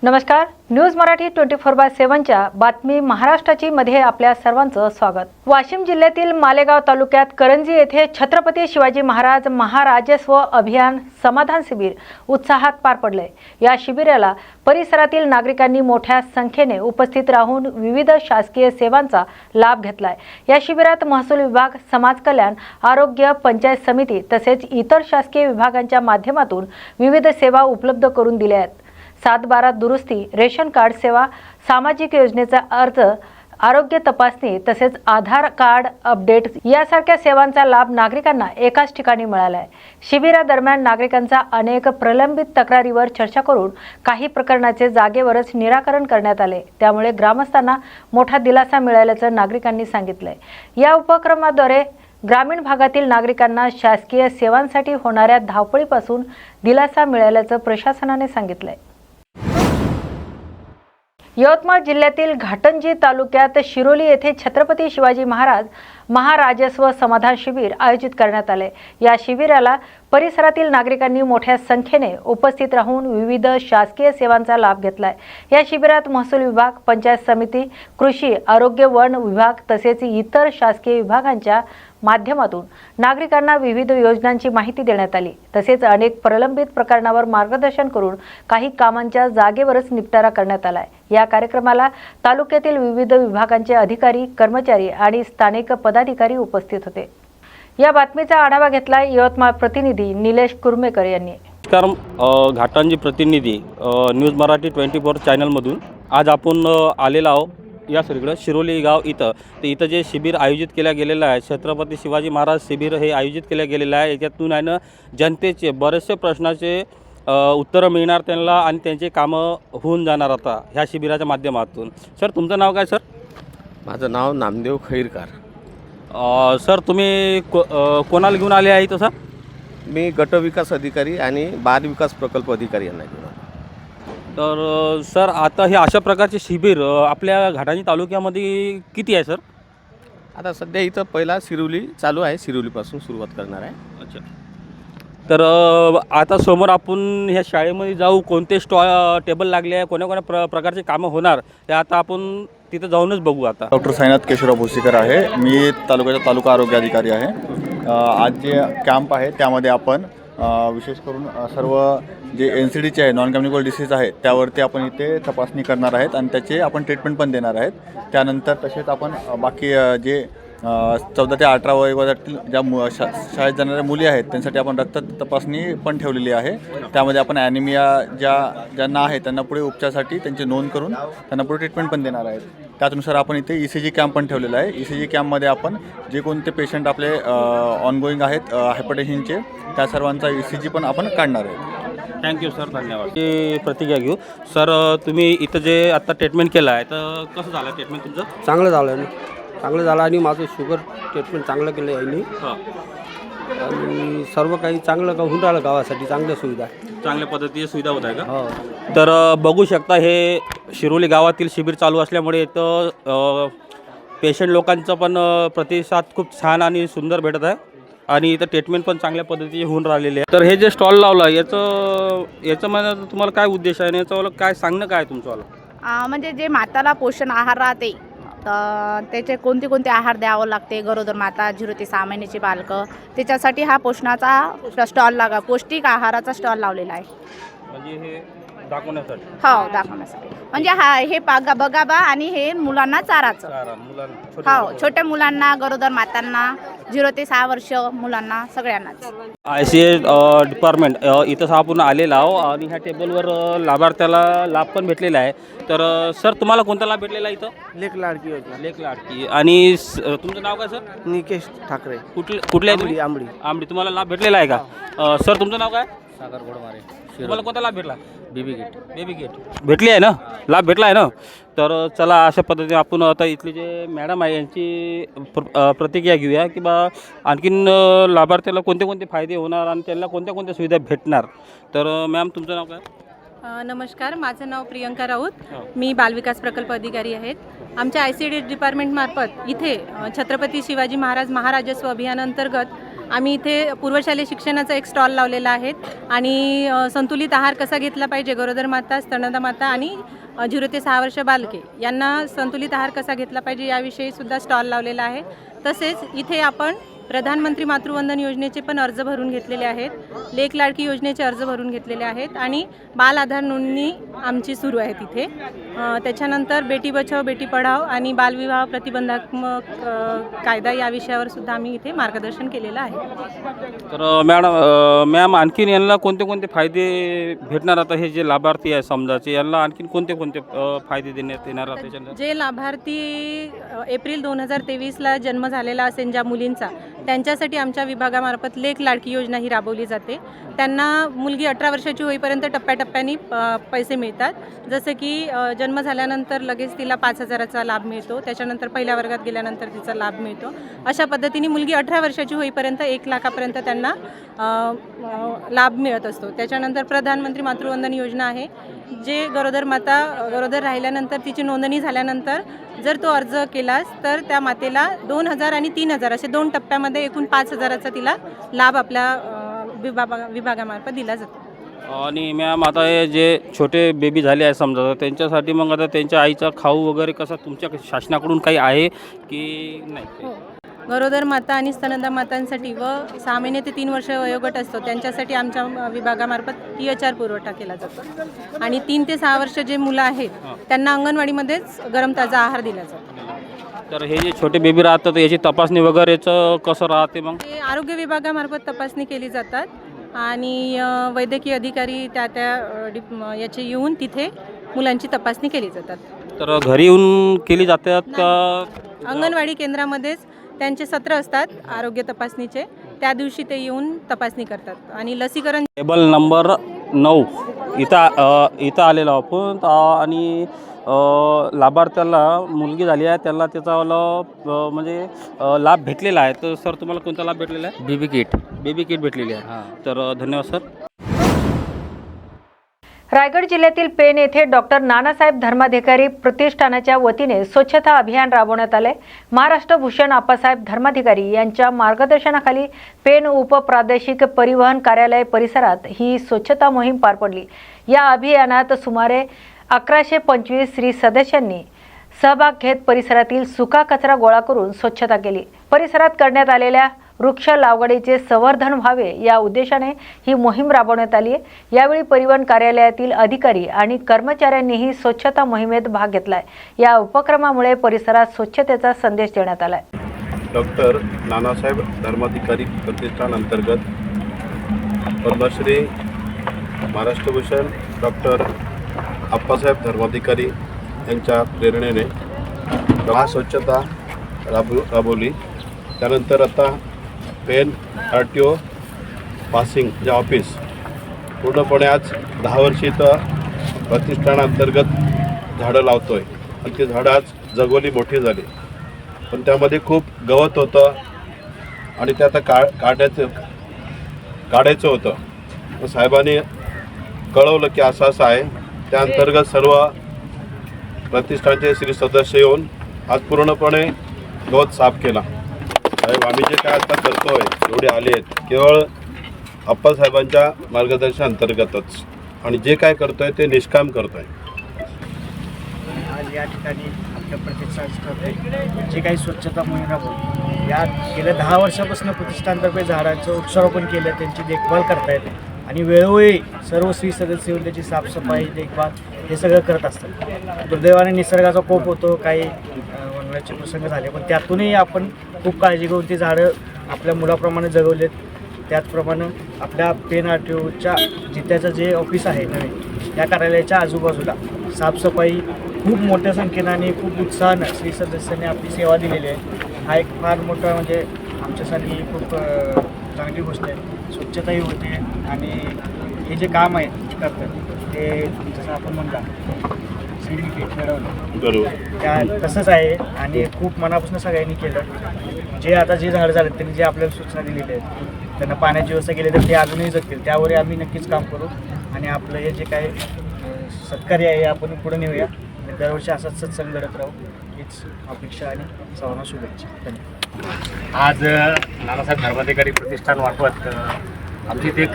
नमस्कार, न्यूज मराठी 24/7च्या बातमी महाराष्ट्राची मध्ये आपल्या सर्वांचं स्वागत। वाशिम जिल्ह्यातील मालेगाव तालुक्यात करंजी येथे छत्रपती शिवाजी महाराज महाराजस्व अभियान समाधान शिबिर उत्साहात पार पडले। या शिबिराला परिसरातील नागरिकांनी मोठ्या संख्येने उपस्थित राहून विविध शासकीय सेवांचा लाभ घेतलाय। या शिबिरात महसूल विभाग, समाज कल्याण, आरोग्य, पंचायत समिती तसेच इतर शासकीय विभागांच्या माध्यमातून विविध सेवा उपलब्ध करून दिल्या आहेत। 7/12 दुरुस्ती, रेशन कार्ड सेवा, सामाजिक योजनेचा अर्ज, आरोग्य तपासणी तसेच आधार कार्ड अपडेट यासारख्या सेवांचा लाभ नागरिकांना एकाच ठिकाणी मिळाला आहे। शिबिरादरम्यान नागरिकांचा अनेक प्रलंबित तक्रारीवर चर्चा करून काही प्रकरणाचे जागेवरच निराकरण करण्यात आले। त्यामुळे ग्रामस्थांना मोठा दिलासा मिळाल्याचं नागरिकांनी सांगितलंय। या उपक्रमाद्वारे ग्रामीण भागातील नागरिकांना शासकीय सेवांसाठी होणाऱ्या धावपळीपासून दिलासा मिळाल्याचं प्रशासनाने सांगितलंय। यवतमाळ जिल्ह्यातील घाटंजी तालुक्यात शिरोली येथे छत्रपती शिवाजी महाराज महाराजस्व समाधान शिबिर आयोजित करण्यात आले। या शिबिराला परिसरातील नागरिकांनी मोठ्या संख्येने उपस्थित राहून विविध शासकीय सेवांचा लाभ घेतलाय। या शिबिरात महसूल विभाग, पंचायत समिती, कृषी, आरोग्य, वन विभाग तसेच इतर शासकीय विभागांच्या माध्यमातून नागरिकांना विविध योजनांची माहिती देण्यात आली। तसेच अनेक प्रलंबित प्रकरणावर मार्गदर्शन करून काही कामांच्या जागेवरच निपटारा करण्यात आलाय। या कार्यक्रमाला तालुक्यातील विविध विभागांचे अधिकारी, कर्मचारी आणि स्थानिक पदाधिकारी उपस्थित होते। या बातमीचा आढावा घेतला यवतमाळ प्रतिनिधी निलेश कुर्मेकर यांनी। नमस्कार, घाटंजी प्रतिनिधी न्यूज मराठी 24 चॅनलमधून आज आपण आलेलो आहोत या सगळं शिरोली गाव इथं जे शिबिर आयोजित केलं गेलेलं आहे, छत्रपती शिवाजी महाराज शिबिर हे आयोजित केलं गेलेलं आहे। याच्यातून आहे ना जनतेचे बरेचसे प्रश्नाचे उत्तरं मिळणार त्यांना आणि त्यांचे कामं होऊन जाणार आता ह्या शिबिराच्या माध्यमातून। सर, तुमचं नाव काय? सर, माझं नाव नामदेव खैरकार। सर, तुम्ही कोणाला घेऊन आले आहे? तसं मी गटविकास अधिकारी आणि बाल विकास प्रकल्प अधिकारी यांना घेऊन आलो। तर सर, आता हे अशा प्रकारचे शिबिर आपल्या घाटंजी तालुक्यामध्ये किती आहे? सर, आता सध्या इथं पहिला शिरोली चालू आहे, शिरोलीपासून सुरुवात करणार आहे। अच्छा, तर आता समोर आपण ह्या शाळेमध्ये जाऊ, कोणते टेबल लागले आहे, कोणत्या प्रकारचे कामं होणार ते आता आपण तिथं जाऊनच बघू। आता डॉक्टर साईनाथ केशवराव भोसीकर आहे, मी तालुक्याचा तालुका आरोग्य अधिकारी आहे। आज जे कॅम्प आहे त्यामध्ये आपण विशेष करून सर्व जे NCDचे आहे, नॉन कम्युनिकेबल डिसीज आहे, त्यावरती आपण इथे तपासणी करणार आहेत आणि त्याचे आपण ट्रीटमेंट पण देणार आहेत। त्यानंतर तसेच आपण बाकी जे 14 ते 18 वयोगटातील ज्या शाळेत जाणाऱ्या मुली आहेत त्यांसाठी आपण रक्त तपासणी पण ठेवलेली आहे। त्यामध्ये आपण ॲनिमिया ज्यांना आहे त्यांना पुढे उपचारासाठी त्यांची नोंद करून त्यांना पुढे ट्रीटमेंट पण देणार आहेत। त्यानुसार आपण इथे ECG कॅम्प पण ठेवलेला आहे। ECG कॅम्पमध्ये आपण जे कोणते पेशंट आपले ऑनगोईंग आहेत हायपरटेन्शनचे त्या सर्वांचा ECG पण आपण काढणार आहे। थँक्यू सर, धन्यवाद। ही प्रतिक्रिया घेऊ। सर, तुम्ही इथं जे आता ट्रीटमेंट केलं आहे तर कसं झालं ट्रीटमेंट तुमचं? चांगलं झालं आणि माझं शुगर ट्रीटमेंट चांगलं केलं यांनी आणि सर्व काही चांगलं होऊन राहिलं। गावासाठी चांगल्या सुविधा, चांगल्या पद्धतीची सुविधा होत आहे का? हो। तर बघू शकता, हे शिरोली गावातील शिबिर चालू असल्यामुळे इथं पेशंट लोकांचा पण प्रतिसाद खूप छान आणि सुंदर भेटत आहे आणि इथं ट्रीटमेंट पण चांगल्या पद्धतीची होऊन राहिलेली आहे। तर हे जे स्टॉल लावलं याचं म्हणजे तुम्हाला काय उद्देश आहे आणि याचं काय सांगणं काय तुमचं? म्हणजे जे माताला पोषण आहार राहते तर त्याचे कोणते आहार द्यावं लागते, गरोदर माता, 0 ते 6 महिन्याची बालकं, त्याच्यासाठी हा पोषणाचा स्टॉल पौष्टिक आहाराचा स्टॉल लावलेला आहे। म्हणजे हे दाखवण्यासाठी? हो, दाखवण्यासाठी। म्हणजे हे बघाबा आणि हे मुलांना चाराचं। हो, छोट्या मुलांना, गरोदर मातांना, 0 ते 6 वर्ष मुलांना, सगळ्यांनाच। ICH डिपार्टमेंट इथं आपण आलेला आहो आणि ह्या टेबलवर लाभार्थ्याला लाभ पण भेटलेला आहे। तर सर, तुम्हाला कोणता लाभ भेटलेला आहे इथं? लेक लाडकी योजना। लेक लाडकी। आणि तुमचं नाव काय? सर, निकेश ठाकरे। कुठल्या आंबडी तुम्हाला लाभ भेटलेला आहे का? सर, तुमचं नाव काय? सागर घोडमारे। तुम्हाला कोणता लाभ भेटला? बेबी किट भेटली आहे ना, लाभ भेटला आहे ना? तर चला, अशा पद्धतीने आपण आता इथले जे मॅडम आहे यांची प्रतिक्रिया घेऊया की बा आणखीन लाभार्थ्याला कोणते फायदे होणार आणि त्यांना कोणत्या सुविधा भेटणार। तर मॅम, तुमचं नाव काय? नमस्कार, माझं नाव प्रियंका राऊत, मी बालविकास प्रकल्प अधिकारी आहेत। आमच्या ICD डिपार्टमेंटमार्फत इथे छत्रपती शिवाजी महाराज महाराजस्व अभियानांतर्गत आम्ही इथे पूर्वशालेय शिक्षणाचा एक स्टॉल लावलेला आहे आणि संतुलित आहार कसा घेतला पाहिजे, गरोदर माता, स्तनदा माता आणि 0 ते 6 वर्ष बालके यांना संतुलित आहार कसा घेतला पाहिजे याविषयी सुद्धा स्टॉल लावलेला आहे. तसेच इथे आपण प्रधानमंत्री मातृवंदन योजनेचे पण अर्ज भरून घेतलेले आहेत, लेक लाडकी योजनेचे अर्ज भरून घेतलेले आहेत आणि बाल आधार नोंदणी आमची सुरू आहे तिथे. त्याच्यानंतर बेटी बचाव बेटी पढाव आणि बालविवाह प्रतिबंधात्मक कायदा या विषयावर सुद्धा आम्ही इथे मार्गदर्शन केलेलं आहे. तर मॅम आणखीन यांना कोणते कोणते फायदे भेटणार? आता हे जे लाभार्थी आहे समजाचे, यांना आणखीन कोणते कोणते फायदे देण्यात येणार आता त्याच्यानंतर? जे लाभार्थी एप्रिल 2023ला जन्म झालेला असेल ज्या मुलींचा, त्यांच्यासाठी आमच्या विभागामार्फत लेक लाडकी योजना ही राबवली जाते. त्यांना मुलगी 18 वर्षाची होईपर्यंत टप्प्याटप्प्याने पैसे मिळतात. जसं की जन्म झाल्यानंतर लगेच तिला 5,000चा लाभ मिळतो, त्याच्यानंतर पहिल्या वर्गात गेल्यानंतर तिचा लाभ मिळतो. अशा पद्धतीने मुलगी 18 वर्षाची होईपर्यंत 1 लाखापर्यंत त्यांना लाभ मिळत असतो. त्याच्यानंतर प्रधानमंत्री मातृवंदन योजना आहे, जे गरोदर राहिल्यानंतर तिची नोंदणी झाल्यानंतर जर तो अर्ज केलास तर त्या मातेला 2,000 आणि 3,000 असे 2 टप्प्यामध्ये एकूण 5,000चा तिला लाभ आपल्या विभागामार्फत दिला जातो. आणि मॅम आता हे जे छोटे बेबी झाले आहे समजा, तर त्यांच्यासाठी मग आता त्यांच्या आईचा खाऊ वगैरे कसा तुमच्या शासनाकडून काही आहे की नाही? गरोदर माता आणि स्तनदा मातांसाठी व 6 महिने ते 3 वर्ष वयोगट असतो त्यांच्यासाठी आमच्या विभागामार्फत THR पुरवठा केला जातो. आणि 3 ते 6 वर्ष जे मुलं आहेत त्यांना अंगणवाडीमध्येच गरम ताजा आहार दिला जातो. तर हे जे छोटे बेबी राहतात याची तपासणी वगैरेचं कसं राहते मग? ते आरोग्य विभागामार्फत तपासणी केली जातात आणि वैद्यकीय अधिकारी त्या याचे येऊन तिथे मुलांची तपासणी केली जातात. तर घरी येऊन केली जातात का? अंगणवाडी केंद्रामध्येच त्यांचे सत्र असतात आरोग्य तपासणीचे, त्या दिवशी ते येऊन तपासणी करतात. आणि लसीकरण टेबल नंबर 9 इथं आलेलो आपण आणि लाभार्थ्याला मुलगी झाली आहे, त्याला त्याचा म्हणजे लाभ भेटलेला आहे. तर सर तुम्हाला कोणता लाभ भेटलेला आहे? बेबी किट भेटलेली आहे. तर धन्यवाद सर. रायगड जिल्ह्यातील पेण येथे डॉक्टर नानासाहेब धर्माधिकारी प्रतिष्ठानाच्या वतीने स्वच्छता अभियान राबवण्यात आले. महाराष्ट्र भूषण आप्पासाहेब धर्माधिकारी यांच्या मार्गदर्शनाखाली पेण उपप्रादेशिक परिवहन कार्यालय परिसरात ही स्वच्छता मोहीम पार पडली. या अभियानात सुमारे 1125 स्त्री सदस्यांनी सहभाग घेत परिसरातील सुका कचरा गोळा करून स्वच्छता केली. परिसरात करण्यात आलेल्या वृक्ष लागवडीचे संवर्धन व्हावे या उद्देशाने ही मोहीम राबवण्यात आली आहे. यावेळी परिवहन कार्यालयातील अधिकारी आणि कर्मचाऱ्यांनीही स्वच्छता मोहिमेत भाग घेतलाय. या उपक्रमामुळे परिसरात स्वच्छतेचा संदेश देण्यात आलाय. डॉक्टर नानासाहेब धर्माधिकारी प्रतिष्ठान अंतर्गत पद्मश्री महाराष्ट्रभूषण डॉक्टर आप्पासाहेब धर्माधिकारी यांच्या प्रेरणेने स्वच्छता राबवली. त्यानंतर आता पेन RTO पासिंग जे ऑफिस पूर्णपणे आज 10 वर्षी इथं प्रतिष्ठानांतर्गत झाडं लावतो आहे आणि ती झाडं आज जगवली मोठी झाली. पण त्यामध्ये खूप गवत होतं आणि ते आता काढायचं होतं. तर साहेबांनी कळवलं की असं असं आहे. त्या अंतर्गत सर्व प्रतिष्ठानचे श्री सदस्य येऊन आज पूर्णपणे गवत साफ केला. साहेब आम्ही जे काय आता करतो आहे एवढे आले आहेत केवळ आप्पासाहेबांच्या मार्गदर्शन अंतर्गतच, आणि जे काय करतो आहे ते निष्काम करतो आहे. आज या ठिकाणी आपल्या प्रतिष्ठानतर्फे जे काही स्वच्छता मोहीम राबवली, या गेल्या 10 वर्षापासून प्रतिष्ठानतर्फे झाडांचं वृक्षारोपण केलं, त्यांची देखभाल करतायत आणि वेळोवेळी सर्व स्त्री सदस्य येऊन त्याची साफसफाई देखभाल हे सगळं करत असतात. दुर्दैवाने निसर्गाचा कोप होतो, काही वनव्याचे प्रसंग झाले, पण त्यातूनही आपण खूप काळजी घेऊन ती झाडं आपल्या मुलाप्रमाणे जगवलेत. त्याचप्रमाणे आपल्या पेन RTOच्या जित्याचं जे ऑफिस आहे नवीन, या कार्यालयाच्या आजूबाजूला साफसफाई खूप मोठ्या संख्येनं आणि खूप उत्साहानं स्त्री सदस्यांनी आपली सेवा दिलेली आहे. हा एक फार मोठा म्हणजे आमच्यासाठी खूप चांगली गोष्ट आहे. स्वच्छताही होते आणि हे जे काम आहे करतात ते जसं आपण म्हणता सर्टिफिकेट मिळवलं बरोबर त्या तसंच आहे आणि खूप मनापासून सगळ्यांनी केलं. जे आता जे झाडं झालेत त्यांनी जे आपल्याला सूचना दिलेल्या आहेत, त्यांना पाण्याची व्यवस्था केली तर ते अजूनही जगतील. त्यावरही आम्ही नक्कीच काम करू आणि आपलं हे जे काय सत्कार्य आहे आपण पुढे नेऊया. दरवर्षी असाच सत्संग घडत राहू हीच अपेक्षा आणि सर्वांना शुभेच्छा. धन्यवाद. आज नानासाहेब धर्माधिकारी प्रतिष्ठानमार्फत आमचे इथे एक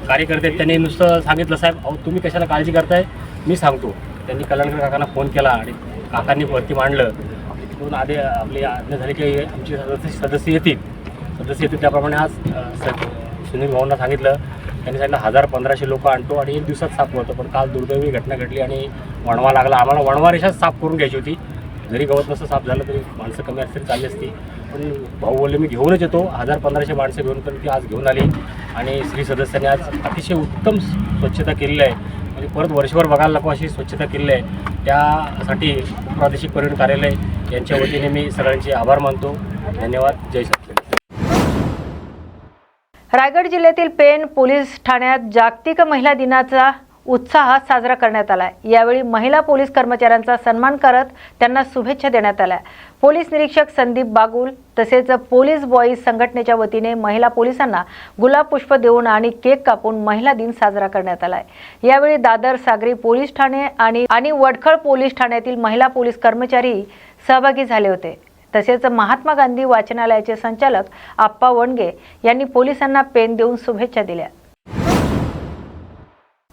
कार्यकर्ते आहेत. त्यांनी नुसतं सांगितलं, साहेब अहो तुम्ही कशाला काळजी करताय, मी सांगतो. त्यांनी कल्याणकर काकांना फोन केला आणि काकांनी वरती मांडलं. तिकडून आधी आपली आज्ञा झाली की आमचे सदस्य येतील त्याप्रमाणे आज सुनील भाऊंना सांगितलं. त्यांनी सांगितलं 1000-1500 लोक आणतो आणि 1 दिवसात साफ होतं. पण काल दुर्दैवी घटना घडली आणि वणवा लागला. आम्हाला वणवा रेषाच साफ करून घ्यायची होती. जरी गवत नसतं साफ झालं तरी माणसं कमी असतील चालली असती. पण भाऊ बोलले मी घेऊनच येतो. 1000-1500 माणसं घेऊन पण ती आज घेऊन आली आणि श्री सदस्यांनी आज अतिशय उत्तम स्वच्छता केलेली आहे. म्हणजे परत वर्षभर बघायला नको अशी स्वच्छता केलेली आहे. त्यासाठी प्रादेशिक पर्यटन कार्यालय यांच्या वतीने मी सगळ्यांचे आभार मानतो. धन्यवाद. जय सत्य. रायगड जिल्ह्यातील पेण पोलीस ठाण्यात जागतिक महिला दिनाचा उत्साह साजरा करण्यात आला. यावेळी महिला पोलीस कर्मचाऱ्यांचा सन्मान करत त्यांना शुभेच्छा देण्यात आल्या. पोलीस निरीक्षक संदीप बागुल तसेच पोलीस बॉईज संघटनेच्या वतीने महिला पोलिसांना गुलाब पुष्प देऊन आणि केक कापून महिला दिन साजरा करण्यात आला. यावेळी दादर सागरी पोलीस ठाणे आणि वडखळ पोलीस ठाण्यातील महिला पोलीस कर्मचारी सहभागी झाले होते. तसेच महात्मा गांधी वाचनालयाचे संचालक आप्पा वणगे यांनी पोलिसांना पेन देऊन शुभेच्छा दिल्या.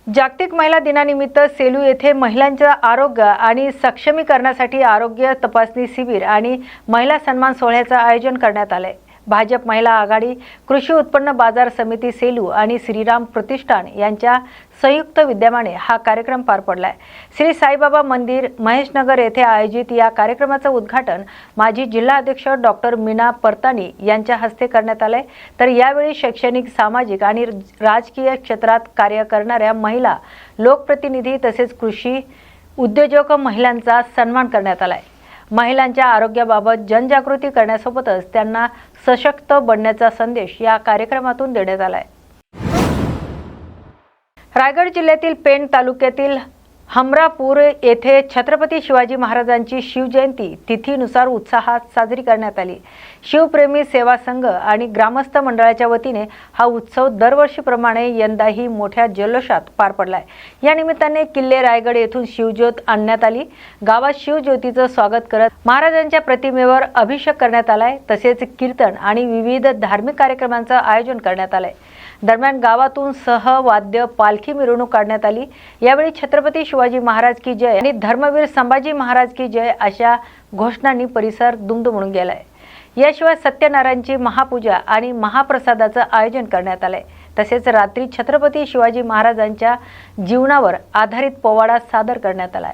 जागतिक महिला दिनानिमित्त सेलू येथे महिलांच्या आरोग्य आणि सक्षमीकरणासाठी आरोग्य तपासणी शिबिर आणि महिला सन्मान सोहळ्याचं आयोजन करण्यात आले. भाजप महिला आघाडी, कृषी उत्पन्न बाजार समिती सेलू आणि श्रीराम प्रतिष्ठान यांच्या संयुक्त विद्यमाने हा कार्यक्रम पार पडलाय. श्री साईबाबा मंदिर महेशनगर येथे आयोजित या कार्यक्रमाचं उद्घाटन माजी जिल्हा अध्यक्ष डॉक्टर मीना परतानी यांच्या हस्ते करण्यात आले. तर यावेळी शैक्षणिक, सामाजिक आणि राजकीय क्षेत्रात कार्य करणाऱ्या महिला, लोकप्रतिनिधी तसेच कृषी उद्योजक महिलांचा सन्मान करण्यात आलाय. महिलांच्या आरोग्याबाबत जनजागृती करण्यासोबतच त्यांना सशक्त बनण्याचा संदेश या कार्यक्रमातून देण्यात आलाय. रायगड जिल्ह्यातील पेण तालुक्यातील हमरापूर येथे छत्रपती शिवाजी महाराजांची शिवजयंती तिथीनुसार उत्साहात साजरी करण्यात आली. शिवप्रेमी सेवा संघ आणि ग्रामस्थ मंडळाच्या वतीने हा उत्सव दरवर्षीप्रमाणे यंदाही मोठ्या जल्लोषात पार पडलाय. या निमित्ताने किल्ले रायगड येथून शिवज्योत आणण्यात आली. गावात शिवज्योतीचं स्वागत करत महाराजांच्या प्रतिमेवर अभिषेक करण्यात आलाय. तसेच कीर्तन आणि विविध धार्मिक कार्यक्रमांचं आयोजन करण्यात आलंय. दरम्यान गावातून सहवाद्य पालखी मिरवणूक काढण्यात आली. यावेळी छत्रपती शिवाजी महाराज की जय आणि धर्मवीर संभाजी महाराज की जय अशा घोषणांनी परिसर दुमदुमून गेलाय. याशिवाय सत्यनारायणची महापूजा आणि महाप्रसादाचं आयोजन करण्यात आलंय. तसेच रात्री छत्रपती शिवाजी महाराजांच्या जीवनावर आधारित पोवाडा सादर करण्यात आलाय.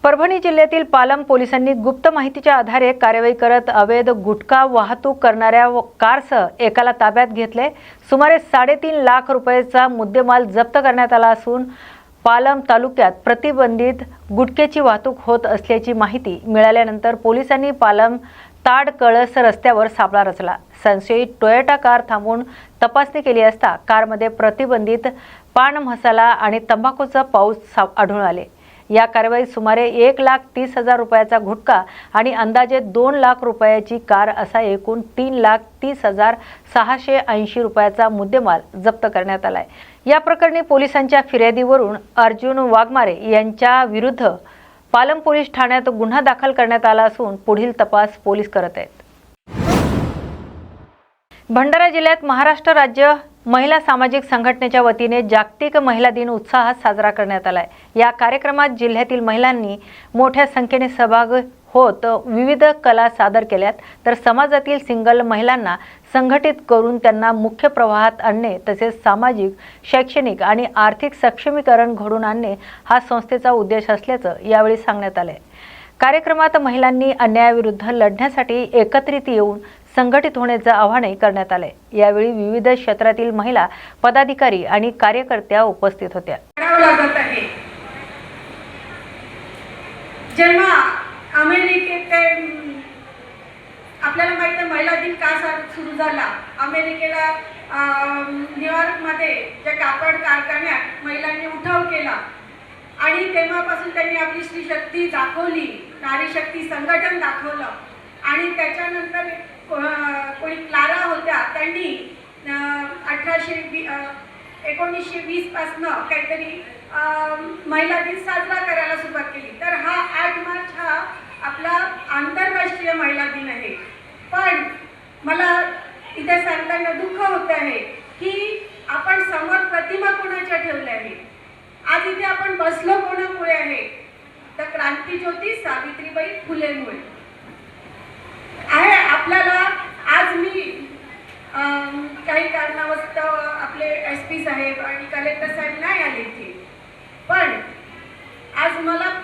परभणी जिल्ह्यातील पालम पोलिसांनी गुप्त माहितीच्या आधारे कारवाई करत अवैध गुटखा वाहतूक करणाऱ्या कारसह एकाला ताब्यात घेतले. सुमारे 3.5 लाख रुपयाचा मुद्देमाल जप्त करण्यात आला असून पालम तालुक्यात प्रतिबंधित गुटख्याची वाहतूक होत असल्याची माहिती मिळाल्यानंतर पोलिसांनी पालम ताड कळस रस्त्यावर सापळा रचला. संशयित टोयोटा कार थांबवून तपासणी केली असता कारमध्ये प्रतिबंधित पान मसाला आणि तंबाखूचा पाऊच आढळून आले. या कारवाईत सुमारे 1,30,000 रुपयाचा गुटखा आणि अंदाजे 2 लाख रुपयाची कार असा एकूण 3,30,680 रुपयाचा मुद्देमाल जप्त करण्यात आलाय. या प्रकरणी पोलिसांच्या फिर्यादीवरून अर्जुन वाघमारे यांच्या विरुद्ध पालम पोलीस ठाण्यात गुन्हा दाखल करण्यात आला असून पुढील तपास पोलीस करत आहेत. भंडारा जिल्ह्यात महाराष्ट्र राज्य महिला सामाजिक संघटनेच्या वतीने जागतिक महिला दिन उत्साहात साजरा करण्यात आलाय. या कार्यक्रमात जिल्ह्यातील महिलांनी मोठ्या संख्येने सहभाग होत विविध कला सादर केल्यात. तर समाजातील सिंगल महिलांना संघटित करून त्यांना मुख्य प्रवाहात आणणे तसेच सामाजिक, शैक्षणिक आणि आर्थिक सक्षमीकरण घडवून आणणे हा संस्थेचा उद्देश असल्याचं यावेळी सांगण्यात आले. कार्यक्रमात महिलांनी अन्यायाविरुद्ध लढण्यासाठी एकत्रित येऊन संघटित होण्याचं आवाहनही करण्यात आले. यावेळी विविध क्षेत्रातील महिला पदाधिकारी आणि कार्यकर्त्या उपस्थित होत्या. जेव्हा अमेरिकेत आपल्याला माहिती आहे महिला दिन का सुरू झाला. अमेरिकेला न्यूयॉर्कमध्ये ज्या कापड कारखान्यात महिलांनी उठाव केला आणि तेव्हापासून त्यांनी आपली स्त्री शक्ती दाखवली, नारी शक्ती संघटन दाखवलं. आणि त्याच्यानंतर कोणी क्लारा होत्या, त्यांनी 1920 पासनं काहीतरी महिला दिन साजरा करायला सुरुवात केली. तर हा 8 मार्च हा आपला आंतरराष्ट्रीय महिला दिन आहे, पण मला इथे सांगताना दुःख होत आहे की आपण समोर प्रतिमा कोणाच्या ठेवल्या आहे. आज इथे आपण बसलो कोणामुळे आहे, तर क्रांतीज्योती सावित्रीबाई फुलेंमुळे आहे. आपल्याला आज मी काही कारणावस्तव आपले SP साहेब आणि कलेक्टर साहेब नाही आले इथे, पण आज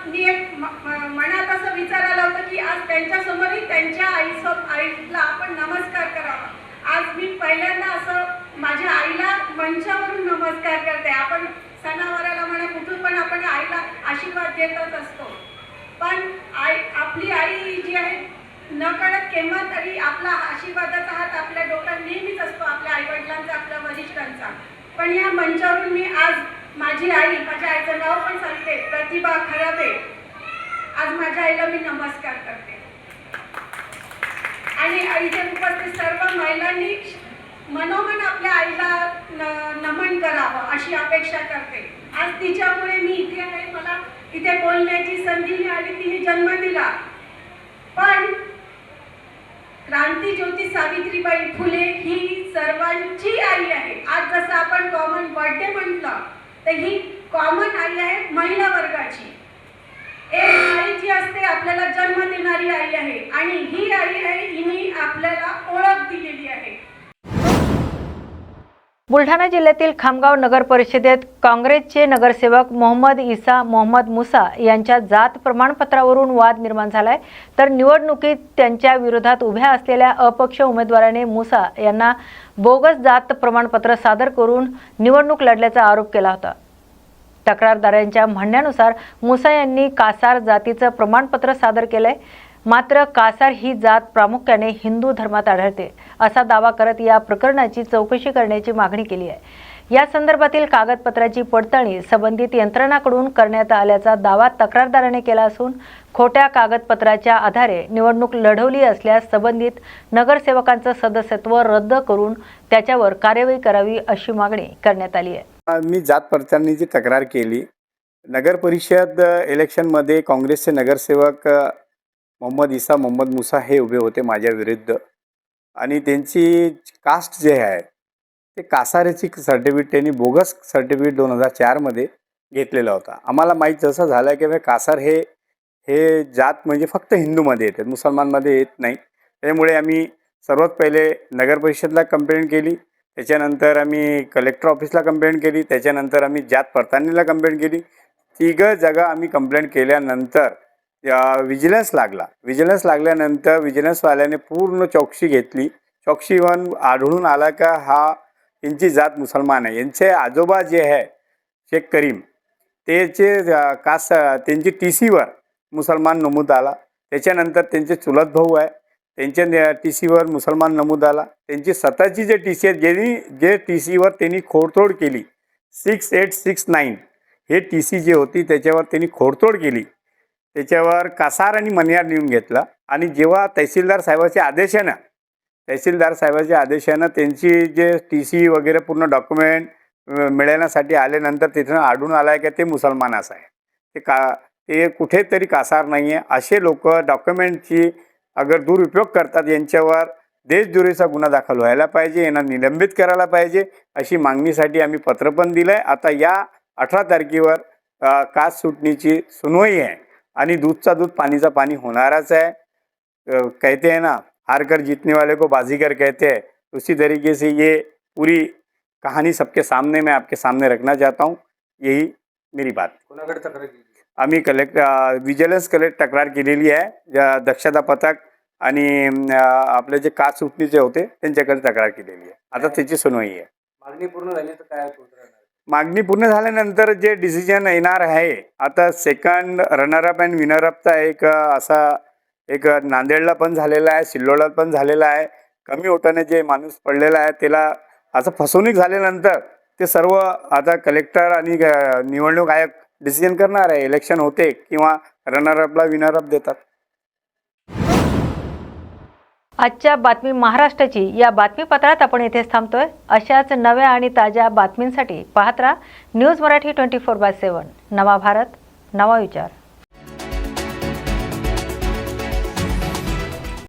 मी एक मनात असं विचारायला होतं की आज त्यांच्यासमोरही त्यांच्या आईला आपण नमस्कार करावा. आज मी पहिल्यांदा असं माझ्या आईला मंचावरून नमस्कार करते. आपण सणावाराला म्हणा कुठून पण आपण आईला आशीर्वाद देतच असतो, पण आपली आई जी आहे नकळत केव्हा तरी आपला आशीर्वादाचा हात आपल्या डोक्यात नेहमीच असतो, आपल्या आईवडिलांचा, आपल्या वरिष्ठांचा. पण या मंचावरून मी आज माझी आई, माझ्या आईचं नाव पण सांगते, प्रतिभा खराबे, आज माझ्या आईला मी नमस्कार करते. आणि इथे उपस्थित सर्व महिलांनी मनोमन आपल्या आईला नमन करावं अशी अपेक्षा करते. आज तिच्यामुळे मी इथे आहे, मला इथे बोलण्याची संधी मिळाली, तिने जन्म दिला. पण क्रांतीज्योती सावित्रीबाई फुले ही सर्वांची आई आहे. आज जसं आपण कॉमन बर्थडे म्हटलं, तर ही कॉमन आई आहे महिला वर्गाची. एक आई जी असते आपल्याला जन्म देणारी आई आहे, आणि ही आई आहे हिने आपल्याला ओळख दिलेली आहे. बुलढाणा जिल्ह्यातील खामगाव नगर परिषदेत काँग्रेसचे नगरसेवक मोहम्मद इसा मोहम्मद मुसा यांच्या जात प्रमाणपत्रावरून वाद निर्माण झालाय. तर निवडणुकीत त्यांच्या विरोधात उभ्या असलेल्या अपक्ष उमेदवाराने मुसा यांना बोगस जात प्रमाणपत्र सादर करून निवडणूक लढल्याचा आरोप केला होता. तक्रारदारांच्या म्हणण्यानुसार मुसा यांनी कासार जातीचं प्रमाणपत्र सादर केलंय, मात्र कासार ही जात प्रामुख्याने हिंदू धर्मात आढळते असा दावा करत या प्रकरणाची चौकशी करण्याची मागणी केली आहे. या संदर्भातील कागदपत्राची पडताळणी संबंधित यंत्रणांकडून करण्यात आल्याचा दावा तक्रारदाराने केला असून खोट्या कागदपत्राच्या आधारे निवडणूक लढवली असल्यास संबंधित नगरसेवकांचं सदस्यत्व रद्द करून त्याच्यावर कार्यवाही करावी अशी मागणी करण्यात आली आहे. मी जात पडताळणीची तक्रार केली. नगर परिषद इलेक्शनमध्ये काँग्रेसचे नगरसेवक मोहम्मद इसा मोहम्मद मुसा हे उभे होते माझ्या विरुद्ध, आणि त्यांची कास्ट जे आहे ते कासारेची सर्टिफिकेट त्यांनी बोगस सर्टिफिकेट 2004मध्ये घेतलेला होता. आम्हाला माहीत असं झालं की कासार हे जात म्हणजे फक्त हिंदूमध्ये येते, मुसलमानमध्ये येत नाही. त्यामुळे आम्ही सर्वात पहिले नगर परिषदला कंप्लेंट केली, त्याच्यानंतर आम्ही कलेक्टर ऑफिसला कंप्लेंट केली, त्याच्यानंतर आम्ही जात पडताळणीला कंप्लेंट केली. तिघं जागा आम्ही कंप्लेंट केल्यानंतर विजिलन्स लागल्यानंतर विजिलन्सवाल्याने पूर्ण चौकशी घेतली. चौकशीवर आढळून आला का यांची जात मुसलमान आहे. यांचे आजोबा जे आहे शेख करीम त्याचे त्यांची TCवर मुसलमान नमूद आला. त्याच्यानंतर त्यांचे चुलत भाऊ आहे, त्यांच्या TCवर मुसलमान नमूद आला. त्यांची स्वतःची जे TC आहे जे TCवर त्यांनी खोडतोड केली 6869 हे TC जे होती त्याच्यावर त्यांनी खोडतोड केली. त्याच्यावर कासार आणि मनियार लिहून घेतला, आणि जेव्हा तहसीलदार साहेबाच्या आदेशानं त्यांची जे TC वगैरे पूर्ण डॉक्युमेंट मिळवण्यासाठी आल्यानंतर तिथून आढळून आला आहे की ते मुसलमानाच आहे, ते कुठेतरी कासार नाही आहे. असे लोक डॉक्युमेंटची अगर दुरुपयोग करतात, यांच्यावर देशद्रोहीचा गुन्हा दाखल व्हायला पाहिजे, यांना निलंबित करायला पाहिजे अशी मागणीसाठी आम्ही पत्र पण दिलं आहे. आता या 18 तारखेवर कास्ट सुटणीची सुनवाई आहे, आणि दूधचा दूध पानीचा पानी होनाराच है. कहते हैं ना, हार कर जीतने वाले को बाजीगर कहते हैं. उसी तरीके से ये पूरी कहानी सबके सामने मैं आपके सामने रखना चाहता हूँ. यही मेरी बात. कोणाकडे तक्रार केली? आम्ही विजिलन्स तक्रार केलेली आहे. दक्षता पथक आणि आपले जे कास्ट सुटणीचे होते त्यांच्याकडे तक्रार केलेली आहे. आता त्याची सुनवाई आहे. मागणी पूर्ण झाली तर काय होतं? मागणी पूर्ण झाल्यानंतर जे डिसिजन येणार आहे, आता सेकंड रनरअप अँड विनरअपचा एक नांदेडला पण झालेला आहे, सिल्लोडला पण झालेला आहे. कमी ओटाने जे माणूस पडलेला आहे त्याला असं फसवणूक झाल्यानंतर ते सर्व आता कलेक्टर आणि निवडणूक आयोग डिसिजन करणार आहे. इलेक्शन होते किंवा रनरअपला विनरअप देतात. आजच्या बातमी महाराष्ट्राची या बातमीपत्रात आपण इथेच थांबतोय. अशाच नव्या आणि ताज्या बातमींसाठी पाहत राहा न्यूज मराठी 24/7. नवा भारत, नवा विचार.